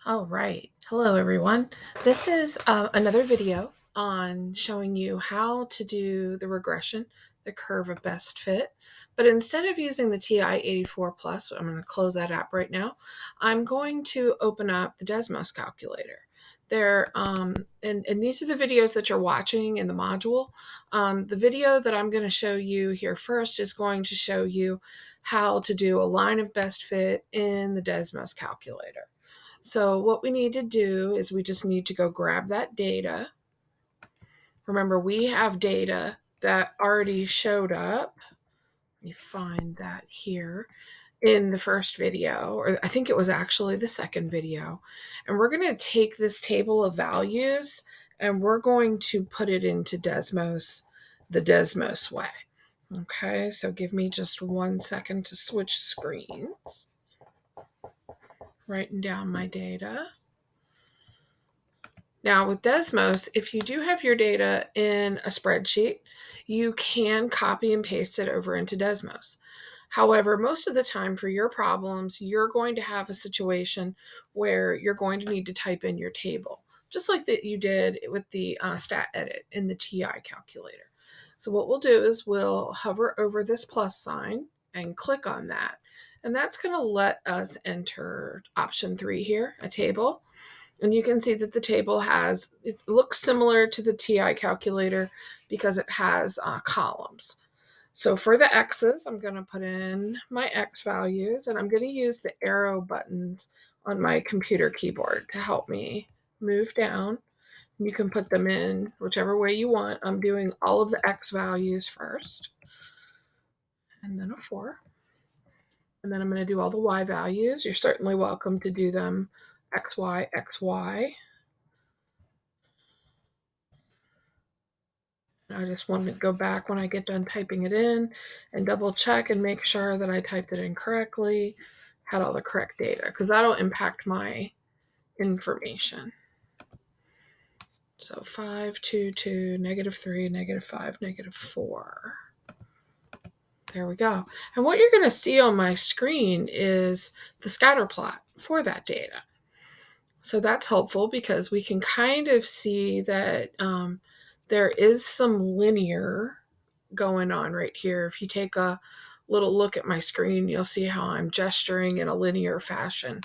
All right. Hello, everyone. This is another video on showing you how to do the regression, the curve of best fit. But instead of using the TI-84 Plus, I'm going to close that app right now. I'm going to open up the Desmos calculator. And these are the videos that you're watching in the module. The video that I'm going to show you here first is going to show you how to do a line of best fit in the Desmos calculator. So what we need to do is we just need to go grab that data. Remember, we have data that already showed up. Let me find that here in the first video, or I think it was actually the second video. And we're going to take this table of values and we're going to put it into Desmos, the Desmos way. Okay, so give me just 1 second to switch screens. Writing down my data. Now with Desmos, if you do have your data in a spreadsheet, you can copy and paste it over into Desmos. However, most of the time for your problems, you're going to have a situation where you're going to need to type in your table, just like that you did with the stat edit in the TI calculator. So what we'll do is we'll hover over this plus sign and click on that. And that's going to let us enter option 3 here, a table. And you can see that the table it looks similar to the TI calculator because it has columns. So for the X's, I'm going to put in my X values, and I'm going to use the arrow buttons on my computer keyboard to help me move down. You can put them in whichever way you want. I'm doing all of the X values first, and then a 4. And then I'm going to do all the Y values. You're certainly welcome to do them XY, XY. I just want to go back when I get done typing it in and double check and make sure that I typed it in correctly, had all the correct data, because that'll impact my information. So 5, 2, 2, -3, -5, -4. There we go. And what you're going to see on my screen is the scatter plot for that data. So that's helpful because we can kind of see that there is some linear going on right here. If you take a little look at my screen, you'll see how I'm gesturing in a linear fashion.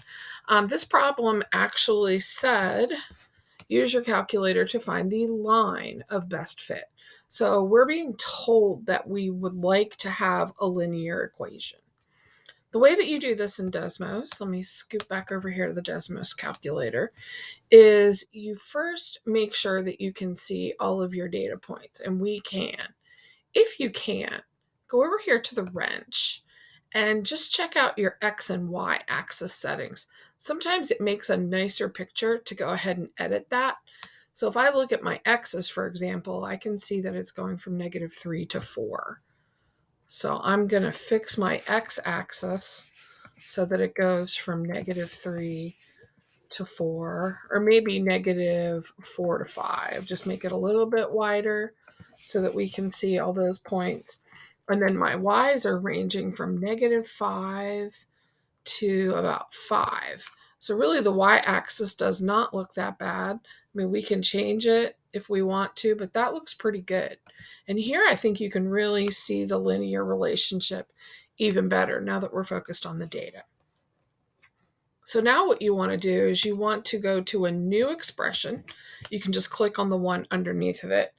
This problem actually said, use your calculator to find the line of best fit. So we're being told that we would like to have a linear equation. The way that you do this in Desmos, let me scoot back over here to the Desmos calculator, is you first make sure that you can see all of your data points, and we can. If you can't, go over here to the wrench and just check out your X and Y axis settings. Sometimes it makes a nicer picture to go ahead and edit that. So if I look at my X's, for example, I can see that it's going from -3 to 4. So I'm going to fix my X axis so that it goes from -3 to 4, or maybe -4 to 5. Just make it a little bit wider so that we can see all those points. And then my Y's are ranging from -5 to about 5. So really the Y-axis does not look that bad. I mean, we can change it if we want to, but that looks pretty good. And here I think you can really see the linear relationship even better now that we're focused on the data. So now what you want to do is you want to go to a new expression. You can just click on the one underneath of it.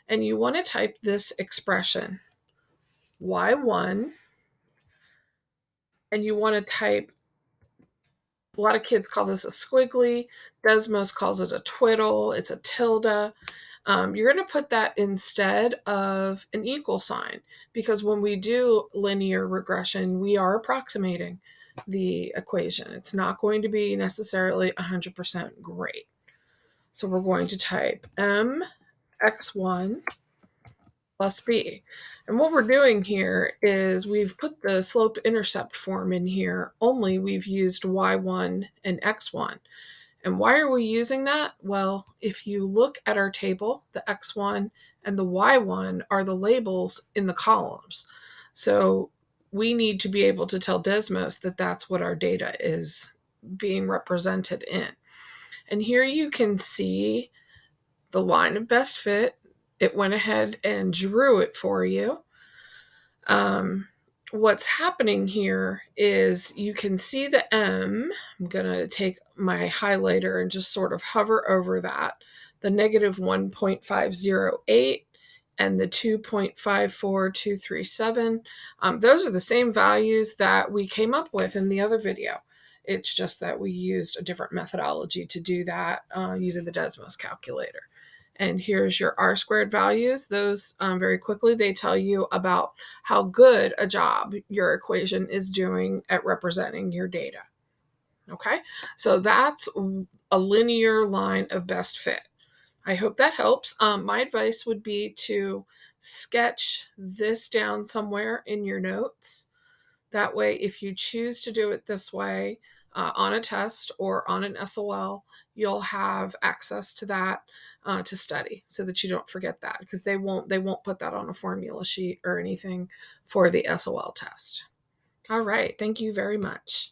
And you want to type this expression, y1. And you want to type, a lot of kids call this a squiggly. Desmos calls it a twiddle. It's a tilde. You're going to put that instead of an equal sign, because when we do linear regression, we are approximating the equation. It's not going to be necessarily 100% great. So we're going to type mx1 plus b. And what we're doing here is we've put the slope intercept form in here, only we've used y1 and x1. And why are we using that? Well, if you look at our table, the x1 and the y1 are the labels in the columns. So we need to be able to tell Desmos that that's what our data is being represented in. And here you can see the line of best fit. It went ahead and drew it for you. What's happening here is you can see the M. I'm going to take my highlighter and just sort of hover over that. The negative 1.508 and the 2.54237. Those are the same values that we came up with in the other video. It's just that we used a different methodology to do that using the Desmos calculator. And here's your R squared values. Those very quickly, they tell you about how good a job your equation is doing at representing your data. Okay, so that's a linear line of best fit. I hope that helps. My advice would be to sketch this down somewhere in your notes. That way, if you choose to do it this way on a test or on an SOL, you'll have access to that to study so that you don't forget that, because they won't put that on a formula sheet or anything for the SOL test. All right. Thank you very much.